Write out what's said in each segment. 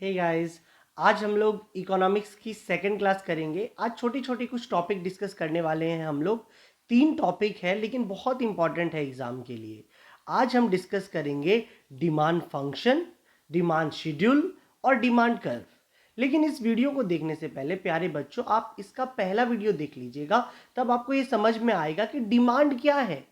Hey guys, आज हम लोग इकोनॉमिक्स की सेकंड क्लास करेंगे। आज छोटी छोटी कुछ टॉपिक डिस्कस करने वाले हैं हम लोग। 3 टॉपिक है लेकिन बहुत इंपॉर्टेंट है एग्जाम के लिए। आज हम डिस्कस करेंगे डिमांड फंक्शन, डिमांड शेड्यूल और डिमांड कर्व। लेकिन इस वीडियो को देखने से पहले प्यारे बच्चों, आप इसका पहला वीडियो देख लीजिएगा, तब आपको ये समझ में आएगा कि डिमांड क्या है,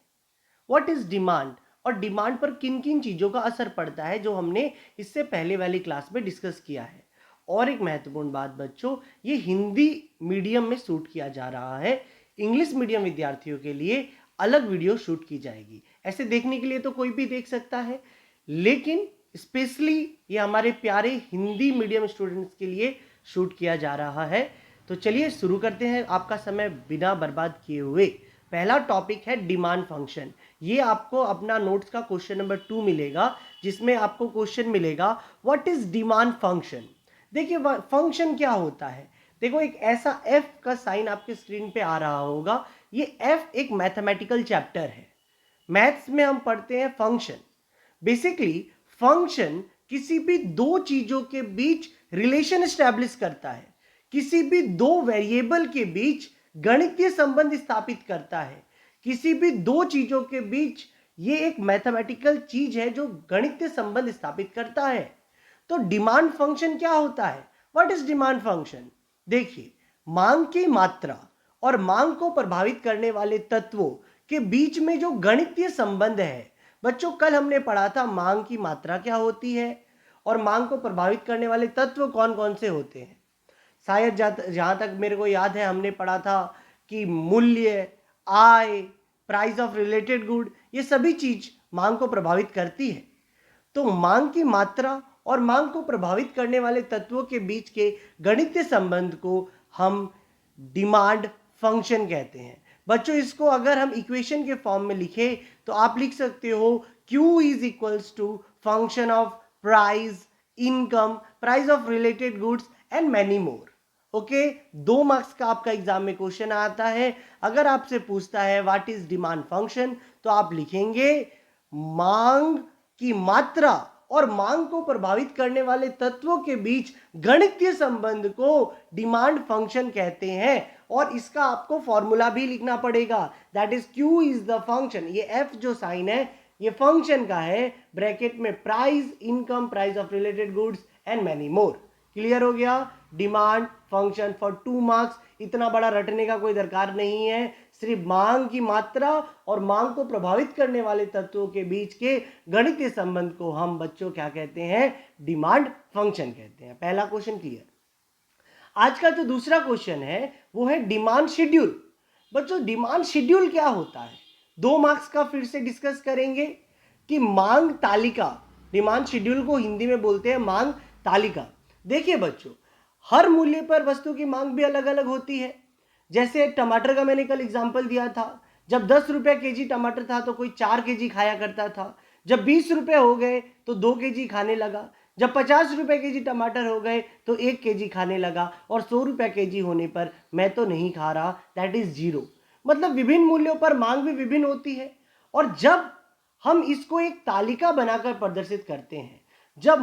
व्हाट इज डिमांड, और डिमांड पर किन किन चीज़ों का असर पड़ता है, जो हमने इससे पहले वाली क्लास में डिस्कस किया है। और एक महत्वपूर्ण बात बच्चों, ये हिंदी मीडियम में शूट किया जा रहा है। इंग्लिश मीडियम विद्यार्थियों के लिए अलग वीडियो शूट की जाएगी। ऐसे देखने के लिए तो कोई भी देख सकता है, लेकिन स्पेशली ये हमारे प्यारे हिंदी मीडियम स्टूडेंट्स के लिए शूट किया जा रहा है। तो चलिए शुरू करते हैं आपका समय बिना बर्बाद किए हुए। पहला टॉपिक है डिमांड फंक्शन। ये आपको अपना नोट्स का क्वेश्चन नंबर 2 मिलेगा, जिसमें आपको क्वेश्चन मिलेगा व्हाट इज डिमांड फंक्शन। देखिए फंक्शन क्या होता है। देखो, एक ऐसा एफ का साइन आपके स्क्रीन पे आ रहा होगा। ये एफ एक मैथमेटिकल चैप्टर है। मैथ्स में हम पढ़ते हैं फंक्शन। बेसिकली फंक्शन किसी भी दो चीजों के बीच रिलेशन एस्टैब्लिश करता है, किसी भी दो वेरिएबल के बीच गणितीय संबंध स्थापित करता है। किसी भी दो चीजों के बीच ये एक मैथमेटिकल चीज है जो गणितीय संबंध स्थापित करता है। तो डिमांड फंक्शन क्या होता है? What is demand function? देखिए, मांग की मात्रा और मांग को प्रभावित करने वाले तत्वों के बीच में जो गणितीय संबंध है। बच्चों, कल हमने पढ़ा था मांग की मात्रा क्या होती है और मांग को प्रभावित करने वाले तत्व कौन कौन से होते हैं। शायद जहां तक मेरे को याद है, हमने पढ़ा था कि मूल्य, आय, प्राइस ऑफ रिलेटेड गुड, ये सभी चीज मांग को प्रभावित करती है। तो मांग की मात्रा और मांग को प्रभावित करने वाले तत्वों के बीच के गणितीय संबंध को हम डिमांड फंक्शन कहते हैं। बच्चों, इसको अगर हम इक्वेशन के फॉर्म में लिखे तो आप लिख सकते हो Q is equals to function of price, income, price of related goods and many more. Okay, 2 marks का आपका एग्जाम में क्वेश्चन आता है। अगर आपसे पूछता है व्हाट इज डिमांड फंक्शन, तो आप लिखेंगे मांग की मात्रा और मांग को प्रभावित करने वाले तत्वों के बीच गणितीय संबंध को डिमांड फंक्शन कहते हैं। और इसका आपको फॉर्मूला भी लिखना पड़ेगा, that is Q is the function. ये F जो साइन है ये फंक्शन का है, ब्रैकेट में price, income, price of related goods and many more. Clear हो गया? Demand function for 2 marks. इतना बड़ा रटने का कोई दरकार नहीं है, सिर्फ मांग की मात्रा और मांग को प्रभावित करने वाले तत्वों के बीच के गणितीय संबंध को हम बच्चों क्या कहते हैं? डिमांड फंक्शन कहते हैं। पहला क्वेश्चन क्लियर। आज का जो दूसरा क्वेश्चन है वो है डिमांड शेड्यूल। बच्चों, डिमांड शेड्यूल क्या होता है? 2 मार्क्स का फिर से डिस्कस करेंगे कि मांग तालिका। डिमांड शेड्यूल को हिंदी में बोलते हैं मांग तालिका। देखिए बच्चों, हर मूल्य पर वस्तु की मांग भी अलग अलग होती है। जैसे टमाटर का मैंने कल एग्जाम्पल दिया था। जब 10 रुपये केजी टमाटर था तो कोई 4 केजी खाया करता था। जब 20 रुपये हो गए तो 2 केजी खाने लगा। जब 50 रुपये केजी टमाटर हो गए तो 1 केजी खाने लगा। और 100 रुपये केजी होने पर मैं तो नहीं खा रहा, दैट इज 0। मतलब विभिन्न मूल्यों पर मांग भी विभिन्न होती है। और जब हम इसको एक तालिका बनाकर प्रदर्शित करते हैं, जब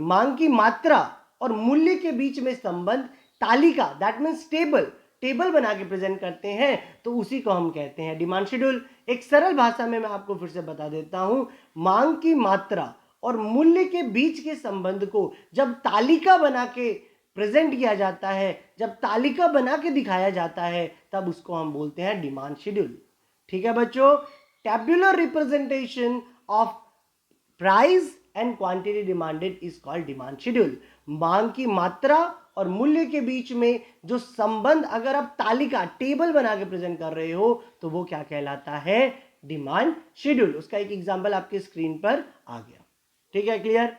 मांग की मात्रा और मूल्य के बीच में संबंध तालिका, दैट मीन्स टेबल बना के प्रेजेंट करते हैं, तो उसी को हम कहते हैं डिमांड शेड्यूल। एक सरल भाषा में मैं आपको फिर से बता देता हूं, मांग की मात्रा और मूल्य के बीच के संबंध को जब तालिका बना के प्रेजेंट किया जाता है, जब तालिका बना के दिखाया जाता है, तब उसको हम बोलते हैं डिमांड शेड्यूल। ठीक है बच्चों? Tabular representation of price and quantity demanded is called demand schedule. मांग की मात्रा और मूल्य के बीच में जो संबंध अगर आप तालिका, टेबल बना के प्रेजेंट कर रहे हो, तो वो क्या कहलाता है? Demand schedule. उसका एक एग्जांपल आपके स्क्रीन पर आ गया। ठीक है, क्लियर?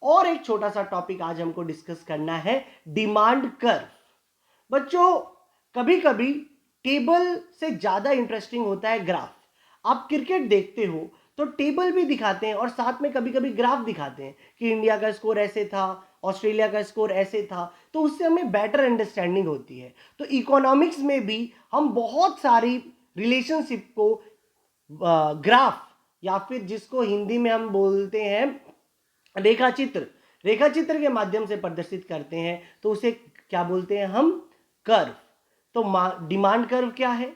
और एक छोटा सा टॉपिक आज हमको डिस्कस करना है, डिमांड कर्व। बच्चों, कभी कभी टेबल से ज्यादा इंटरेस्टिंग होता है ग्राफ। आप क्रिकेट देखते हो तो टेबल भी दिखाते हैं और साथ में कभी कभी ग्राफ दिखाते हैं कि इंडिया का स्कोर ऐसे था, ऑस्ट्रेलिया का स्कोर ऐसे था, तो उससे हमें बेटर अंडरस्टैंडिंग होती है। तो इकोनॉमिक्स में भी हम बहुत सारी रिलेशनशिप को ग्राफ, या फिर जिसको हिंदी में हम बोलते हैं रेखा चित्र, रेखा चित्र के माध्यम से प्रदर्शित करते हैं तो उसे क्या बोलते हैं हम? कर्व। तो डिमांड कर्व क्या है?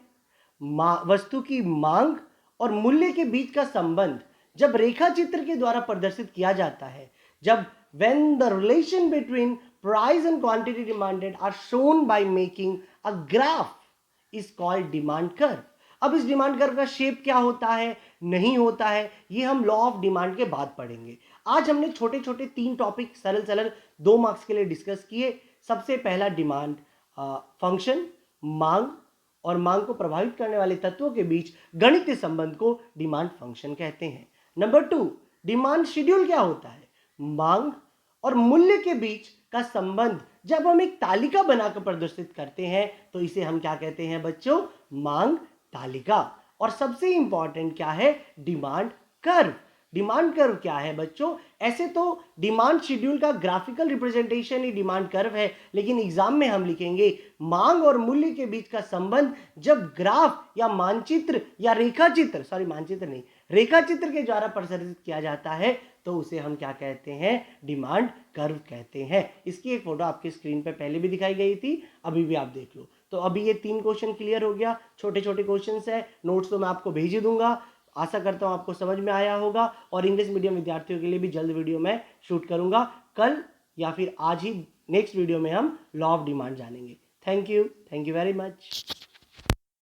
वस्तु की मांग और मूल्य के बीच का संबंध जब रेखा चित्र के द्वारा प्रदर्शित किया जाता है, जब when the relation between price and quantity demanded are shown by making a graph is called demand curve। अब इस डिमांड कर्व का शेप क्या होता है, नहीं होता है, ये हम लॉ ऑफ डिमांड के बाद पढ़ेंगे। आज हमने छोटे छोटे 3 टॉपिक सरल सरल 2 मार्क्स के लिए डिस्कस किए। सबसे पहला डिमांड फंक्शन, मांग और मांग को प्रभावित करने वाले तत्वों के बीच गणितीय संबंध को डिमांड फंक्शन कहते हैं। नंबर 2, डिमांड शेड्यूल क्या होता है? मांग और मूल्य के बीच का संबंध जब हम एक तालिका बनाकर प्रदर्शित करते हैं तो इसे हम क्या कहते हैं बच्चों? मांग तालिका। और सबसे इंपॉर्टेंट क्या है? Demand curve. डिमांड कर्व क्या है बच्चों? ऐसे तो डिमांड शेड्यूल का ग्राफिकल रिप्रेजेंटेशन ही डिमांड कर्व है, लेकिन एग्जाम में हम लिखेंगे मांग और मूल्य के बीच का संबंध जब ग्राफ या मानचित्र या रेखाचित्र, सॉरी मानचित्र नहीं, रेखाचित्र के द्वारा प्रदर्शित किया जाता है तो उसे हम क्या कहते हैं? डिमांड कर्व कहते हैं। इसकी एक फोटो आपकी स्क्रीन पे पहले भी दिखाई गई थी, अभी भी आप देख लो। तो अभी ये 3 क्वेश्चन क्लियर हो गया। छोटे छोटे क्वेश्चंस है, नोट्स तो मैं आपको भेज ही दूंगा। आशा करता हूं आपको समझ में आया होगा और इंग्लिश मीडियम विद्यार्थियों के लिए भी जल्द वीडियो मैं शूट करूंगा। कल या फिर आज ही नेक्स्ट वीडियो में हम लॉ ऑफ डिमांड जानेंगे। Thank you very much.